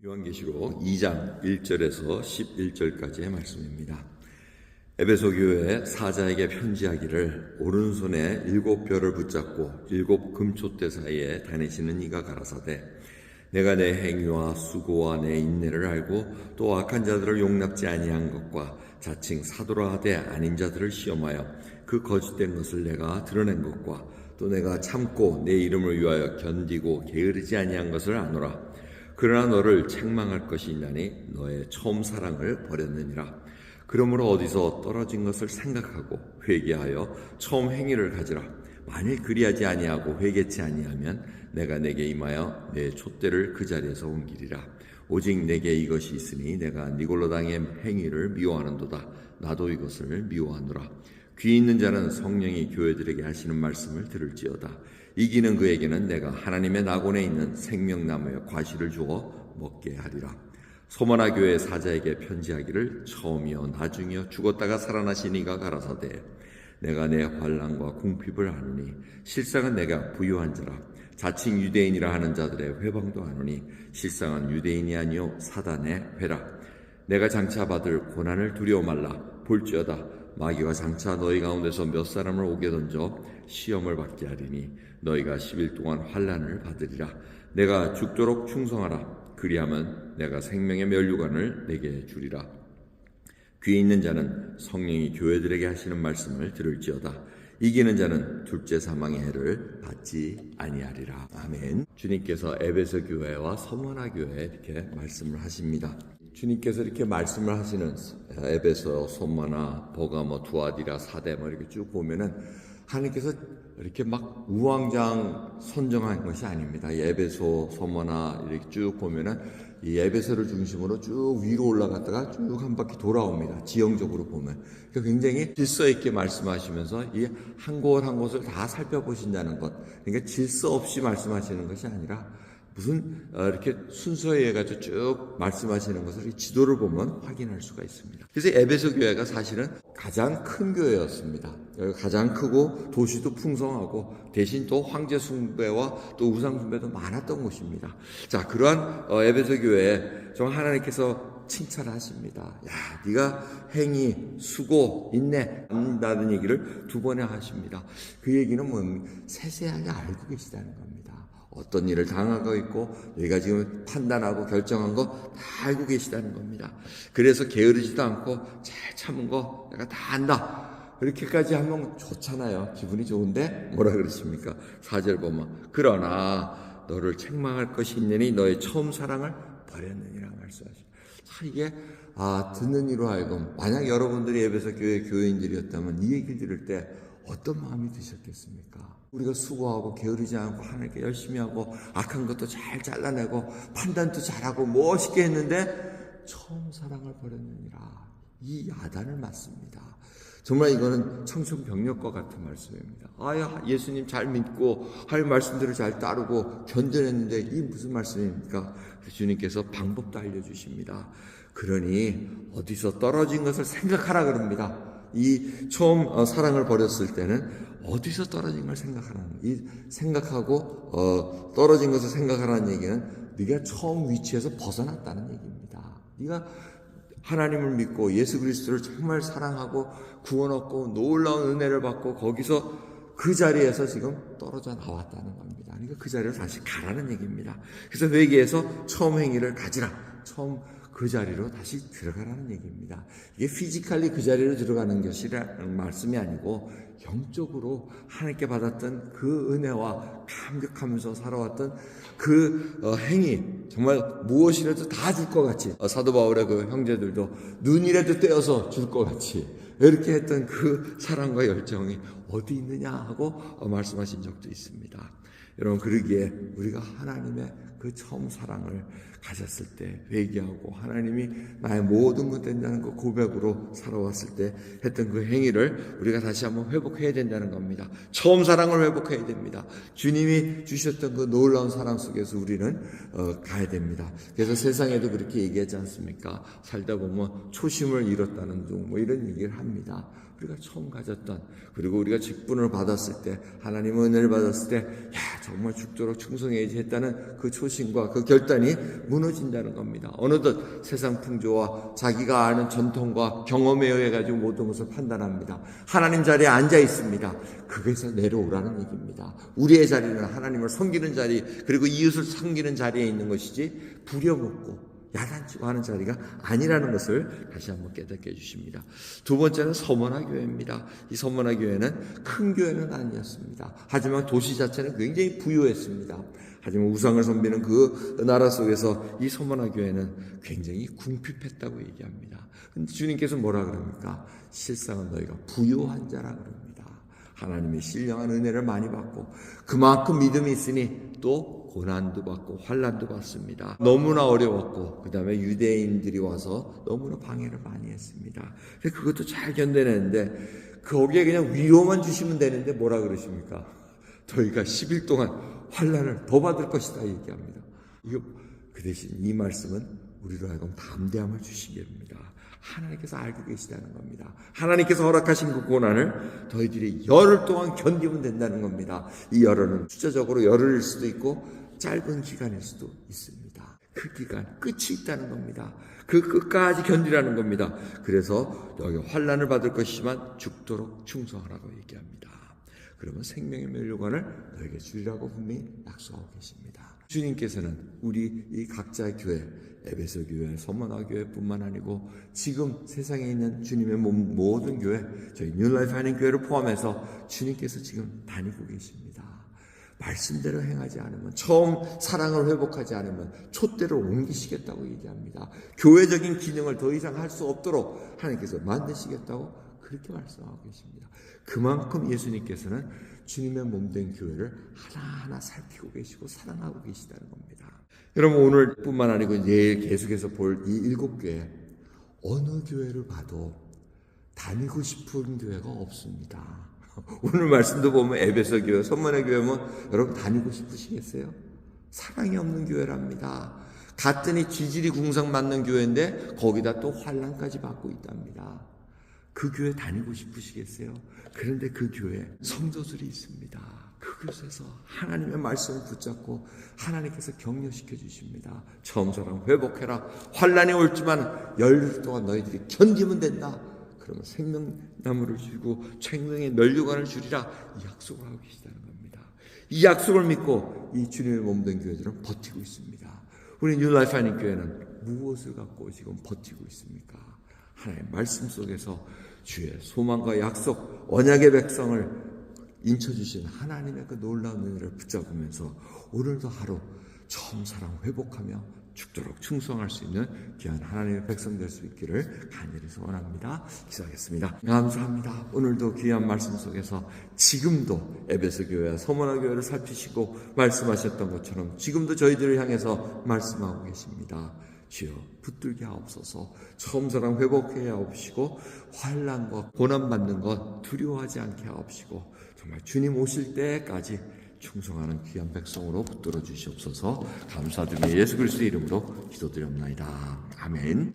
요한계시록 2장 1절에서 11절까지의 말씀입니다. 에베소 교회 사자에게 편지하기를 오른손에 7뼈를 붙잡고 7 금촛대 사이에 다니시는 이가 가라사대 내가 내 행위와 수고와 내 인내를 알고 또 악한 자들을 용납지 아니한 것과 자칭 사도라 하되 아닌 자들을 시험하여 그 거짓된 것을 내가 드러낸 것과 또 내가 참고 내 이름을 위하여 견디고 게으르지 아니한 것을 아노라. 그러나 너를 책망할 것이 있나니 너의 처음 사랑을 버렸느니라. 그러므로 어디서 떨어진 것을 생각하고 회개하여 처음 행위를 가지라. 만일 그리하지 아니하고 회개치 아니하면 내가 내게 임하여 내 촛대를 그 자리에서 옮기리라. 오직 내게 이것이 있으니 내가 니골로 당의 행위를 미워하는도다. 나도 이것을 미워하노라. 귀 있는 자는 성령이 교회들에게 하시는 말씀을 들을지어다. 이기는 그에게는 내가 하나님의 낙원에 있는 생명나무의 과실을 주어 먹게 하리라. 소머나 교회 사자에게 편지하기를 처음이요 나중이요 죽었다가 살아나신 이가 가라사대 내가 내 환난과 궁핍을 아노니 실상은 내가 부유한 자라. 자칭 유대인이라 하는 자들의 회방도 아노니 실상은 유대인이 아니요 사단의 회라. 내가 장차 받을 고난을 두려워 말라. 볼지어다 마귀가 장차 너희 가운데서 몇 사람을 오게 던져 시험을 받게 하리니 너희가 10일 동안 환난을 받으리라. 내가 죽도록 충성하라. 그리하면 내가 생명의 면류관을 내게 주리라. 귀 있는 자는 성령이 교회들에게 하시는 말씀을 들을지어다. 이기는 자는 둘째 사망의 해를 받지 아니하리라. 아멘. 주님께서 에베소 교회와 서머나 교회에 이렇게 말씀을 하십니다. 주님께서 이렇게 말씀을 하시는 에베소, 소머나, 버가모, 두아디라, 사대 이렇게 쭉 보면은 하나님께서 이렇게 막 우왕좌왕 선정한 것이 아닙니다. 이 에베소, 소머나 이렇게 쭉 보면은 이 에베소를 중심으로 쭉 위로 올라갔다가 쭉 한 바퀴 돌아옵니다. 지형적으로 보면. 그러니까 굉장히 질서 있게 말씀하시면서 이 한 곳 한 곳을 다 살펴보신다는 것. 그러니까 질서 없이 말씀하시는 것이 아니라 무슨 이렇게 순서에 의해 가지고 쭉 말씀하시는 것을 이 지도를 보면 확인할 수가 있습니다. 그래서 에베소 교회가 사실은 가장 큰 교회였습니다. 가장 크고 도시도 풍성하고 대신 또 황제 숭배와 또 우상 숭배도 많았던 곳입니다. 자, 그러한 에베소 교회에 정 하나님께서 칭찬하십니다. 야, 네가 행위, 수고, 인내 한다는 얘기를 2번에 하십니다. 그 얘기는 뭐 세세하게 알고 계시다는 겁니다. 어떤 일을 당하고 있고 너희가 지금 판단하고 결정한 거 다 알고 계시다는 겁니다. 그래서 게으르지도 않고 잘 참은 거 내가 다 안다. 그렇게까지 하면 좋잖아요. 기분이 좋은데 뭐라 그러십니까? 4절 보면 그러나 너를 책망할 것이 있느니 너의 처음 사랑을 버렸느니라 말씀하십니다. 자, 이게 듣는 이로 하여금 만약 여러분들이 에베소 교회 교인들이었다면 이 얘기를 들을 때 어떤 마음이 드셨겠습니까? 우리가 수고하고 게으르지 않고 하나님께 열심히 하고 악한 것도 잘 잘라내고 판단도 잘하고 멋있게 했는데 처음 사랑을 버렸느니라. 이 야단을 맞습니다. 정말 이거는 청천벽력과 같은 말씀입니다. 예수님 잘 믿고 할 말씀들을 잘 따르고 견뎌냈는데 이게 무슨 말씀입니까? 주님께서 방법도 알려주십니다. 그러니 어디서 떨어진 것을 생각하라 그럽니다. 이 처음 사랑을 버렸을 때는 어디서 떨어진 걸 생각하라는 이 생각하고 떨어진 것을 생각하라는 얘기는 네가 처음 위치에서 벗어났다는 얘기입니다. 네가 하나님을 믿고 예수 그리스도를 정말 사랑하고 구원 얻고 놀라운 은혜를 받고 거기서 그 자리에서 지금 떨어져 나왔다는 겁니다. 그러니까 그 자리로 다시 가라는 얘기입니다. 그래서 회개해서 처음 행위를 가지라. 처음 그 자리로 다시 들어가라는 얘기입니다. 이게 피지컬리 그 자리로 들어가는 것이라는 말씀이 아니고 영적으로 하나님께 받았던 그 은혜와 감격하면서 살아왔던 그 행위 정말 무엇이라도 다 줄 것 같이 사도 바울의 그 형제들도 눈이라도 떼어서 줄 것 같이 이렇게 했던 그 사랑과 열정이 어디 있느냐 하고 말씀하신 적도 있습니다. 여러분 그러기에 우리가 하나님의 그 처음 사랑을 가졌을 때 회개하고 하나님이 나의 모든 것 된다는 그 고백으로 살아왔을 때 했던 그 행위를 우리가 다시 한번 회복해야 된다는 겁니다. 처음 사랑을 회복해야 됩니다. 주님이 주셨던 그 놀라운 사랑 속에서 우리는 가야 됩니다. 그래서 세상에도 그렇게 얘기하지 않습니까? 살다 보면 초심을 잃었다는 둥 뭐 이런 얘기를 합니다. 우리가 처음 가졌던, 그리고 우리가 직분을 받았을 때, 하나님의 은혜를 받았을 때, 정말 죽도록 충성해야지 했다는 그 초심과 그 결단이 무너진다는 겁니다. 어느덧 세상 풍조와 자기가 아는 전통과 경험에 의해 가지고 모든 것을 판단합니다. 하나님 자리에 앉아 있습니다. 거기서 내려오라는 얘기입니다. 우리의 자리는 하나님을 섬기는 자리, 그리고 이웃을 섬기는 자리에 있는 것이지 부려먹고 야단치고 하는 자리가 아니라는 것을 다시 한번 깨닫게 해주십니다. 두 번째는 서머나 교회입니다. 이 서머나 교회는 큰 교회는 아니었습니다. 하지만 도시 자체는 굉장히 부유했습니다. 하지만 우상을 섬기는 그 나라 속에서 이 서머나 교회는 굉장히 궁핍했다고 얘기합니다. 근데 주님께서 뭐라 그럽니까? 실상은 너희가 부유한 자라 그럽니다. 하나님의 신령한 은혜를 많이 받고 그만큼 믿음이 있으니 또 고난도 받고 환난도 받습니다. 너무나 어려웠고 그 다음에 유대인들이 와서 너무나 방해를 많이 했습니다. 그것도 잘 견뎌내는데 거기에 그냥 위로만 주시면 되는데 뭐라 그러십니까? 저희가 10일 동안 환난을 더 받을 것이다 얘기합니다. 이거 그 대신 이 말씀은 우리로 하여금 담대함을 주시게 됩니다. 하나님께서 알고 계시다는 겁니다. 하나님께서 허락하신 그 고난을 너희들이 열흘 동안 견디면 된다는 겁니다. 이 열흘은 숫자적으로 열흘일 수도 있고 짧은 기간일 수도 있습니다. 그 기간 끝이 있다는 겁니다. 그 끝까지 견디라는 겁니다. 그래서 여기 환난을 받을 것이지만 죽도록 충성하라고 얘기합니다. 그러면 생명의 멸류관을 너에게 주리라고 분명히 약속하고 계십니다. 주님께서는 우리 이 각자의 교회, 에베소 교회, 서머나 교회뿐만 아니고 지금 세상에 있는 주님의 모든 교회, 저희 뉴라이프 하는 교회를 포함해서 주님께서 지금 다니고 계십니다. 말씀대로 행하지 않으면, 처음 사랑을 회복하지 않으면 촛대로 옮기시겠다고 얘기합니다. 교회적인 기능을 더 이상 할 수 없도록 하나님께서 만드시겠다고 그렇게 말씀하고 계십니다. 그만큼 예수님께서는 주님의 몸된 교회를 하나하나 살피고 계시고 사랑하고 계시다는 겁니다. 여러분, 오늘뿐만 아니고 내일 계속해서 볼 이 7교회, 어느 교회를 봐도 다니고 싶은 교회가 없습니다. 오늘 말씀도 보면 에베소 교회, 서머나 교회면 여러분 다니고 싶으시겠어요? 사랑이 없는 교회랍니다. 갔더니 지질이 궁상맞는 교회인데 거기다 또 환난까지 받고 있답니다. 그 교회 다니고 싶으시겠어요? 그런데 그 교회 성도들이 있습니다. 그곳에서 하나님의 말씀을 붙잡고 하나님께서 격려시켜 주십니다. 처음처럼 회복해라. 환난이 올지만 열흘 동안 너희들이 견디면 된다. 그러면 생명나무를 주고 생명의 멸류관을 주리라. 이 약속을 하고 계시다는 겁니다. 이 약속을 믿고 이 주님의 몸된 교회들은 버티고 있습니다. 우리 뉴라이프 하는 교회는 무엇을 갖고 지금 버티고 있습니까? 하나님의 말씀 속에서 주의 소망과 약속, 언약의 백성을 인쳐주신 하나님의 그 놀라운 은혜를 붙잡으면서 오늘도 하루 처음 사랑 회복하며 죽도록 충성할 수 있는 귀한 하나님의 백성 될 수 있기를 간절히 소원합니다. 기도하겠습니다. 감사합니다. 오늘도 귀한 말씀 속에서 지금도 에베소 교회와 서머나 교회를 살피시고 말씀하셨던 것처럼 지금도 저희들을 향해서 말씀하고 계십니다. 주여 붙들게 하옵소서. 처음 사랑 회복해 하옵시고 환난과 고난받는 것 두려워하지 않게 하옵시고 정말 주님 오실 때까지 충성하는 귀한 백성으로 붙들어 주시옵소서. 감사드리며 예수 그리스도의 이름으로 기도드립니다. 아멘.